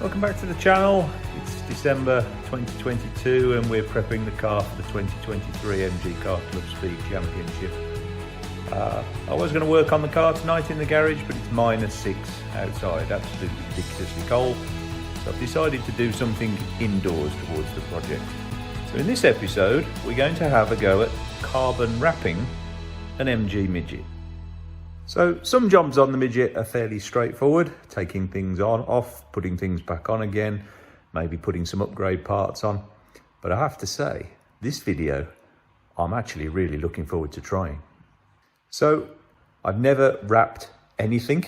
Welcome back to the channel. It's December 2022 and we're prepping the car for the 2023 MG Car Club Speed Championship. I was going to work on the car tonight in the garage, but it's -6 outside, absolutely ridiculously cold. So I've decided to do something indoors towards the project. So in this episode, we're going to have a go at carbon wrapping an MG Midget. So some jobs on the Midget are fairly straightforward, taking things on, off, putting things back on again, maybe putting some upgrade parts on. But I have to say, this video, I'm actually really looking forward to trying. So I've never wrapped anything.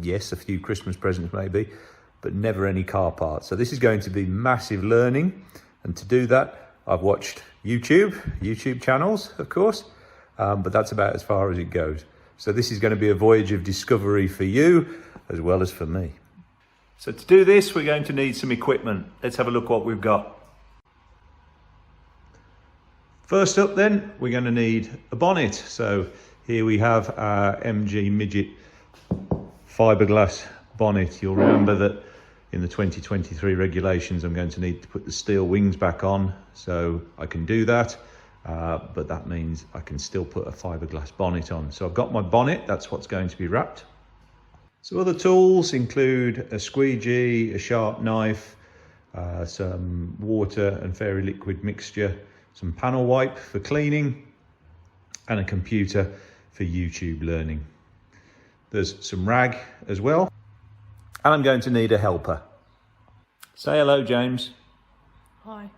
Yes, a few Christmas presents maybe, but never any car parts. So this is going to be massive learning. And to do that, I've watched YouTube channels, of course, but that's about as far as it goes. So this is going to be a voyage of discovery for you, as well as for me. So to do this, we're going to need some equipment. Let's have a look what we've got. First up then, we're going to need a bonnet. So here we have our MG Midget fiberglass bonnet. You'll remember that in the 2023 regulations, I'm going to need to put the steel wings back on, so I can do that. But that means I can still put a fiberglass bonnet on. So I've got my bonnet, that's what's going to be wrapped. So other tools include a squeegee, a sharp knife, some water and fairy liquid mixture, some panel wipe for cleaning, and a computer for YouTube learning. There's some rag as well, and I'm going to need a helper. Say hello, James. Hi.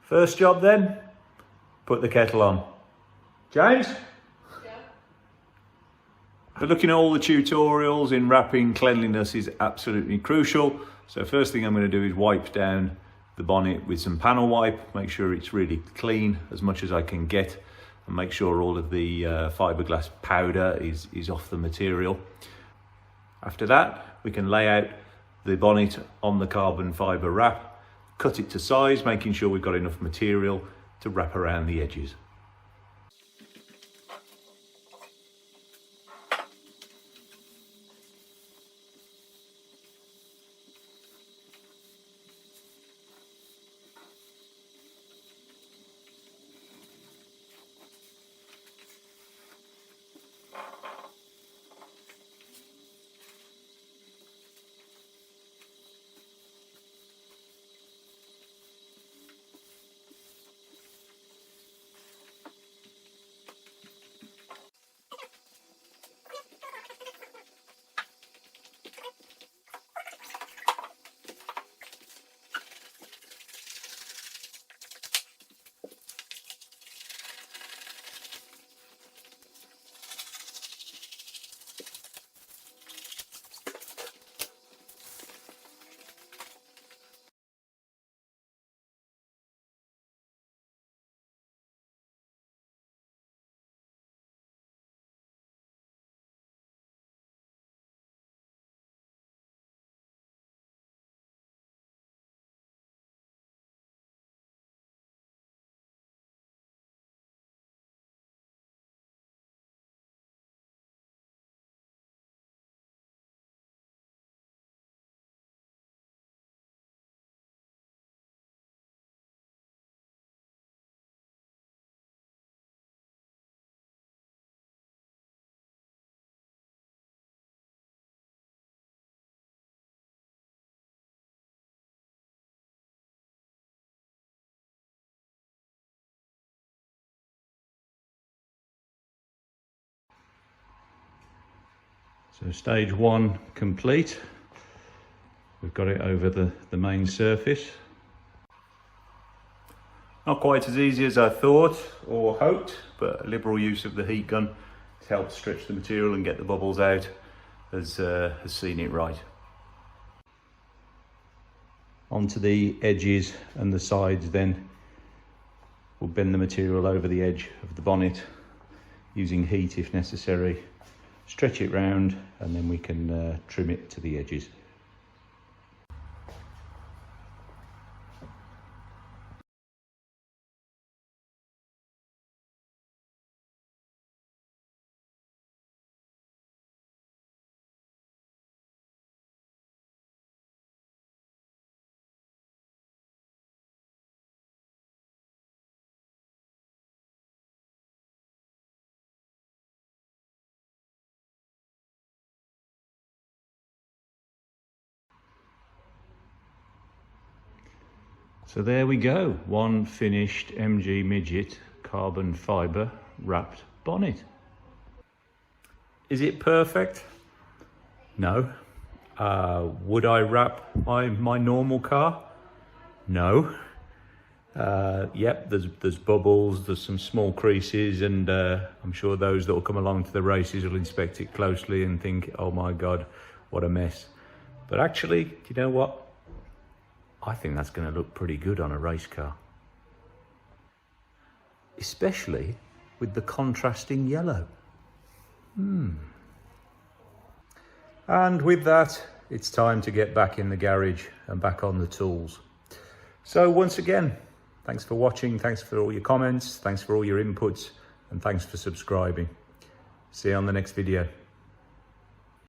First job then, put the kettle on. James? Yeah. But looking at all the tutorials in wrapping, cleanliness is absolutely crucial. So first thing I'm going to do is wipe down the bonnet with some panel wipe, make sure it's really clean as much as I can get, and make sure all of the fiberglass powder is off the material. After that, we can lay out the bonnet on the carbon fibre wrap, cut it to size, making sure we've got enough material to wrap around the edges. So stage one complete. We've got it over the main surface. Not quite as easy as I thought or hoped, but a liberal use of the heat gun has helped stretch the material and get the bubbles out has seen it right. Onto the edges and the sides then. We'll bend the material over the edge of the bonnet using heat if necessary. Stretch it round and then we can trim it to the edges. So there we go, one finished MG Midget carbon fibre wrapped bonnet. Is it perfect? No. Would I wrap my normal car? No. Yep, there's bubbles, there's some small creases, and I'm sure those that will come along to the races will inspect it closely and think, oh my God, what a mess. But actually, do you know what? I think that's going to look pretty good on a race car. Especially with the contrasting yellow. And with that, it's time to get back in the garage and back on the tools. So once again, thanks for watching, thanks for all your comments, thanks for all your inputs, and thanks for subscribing. See you on the next video.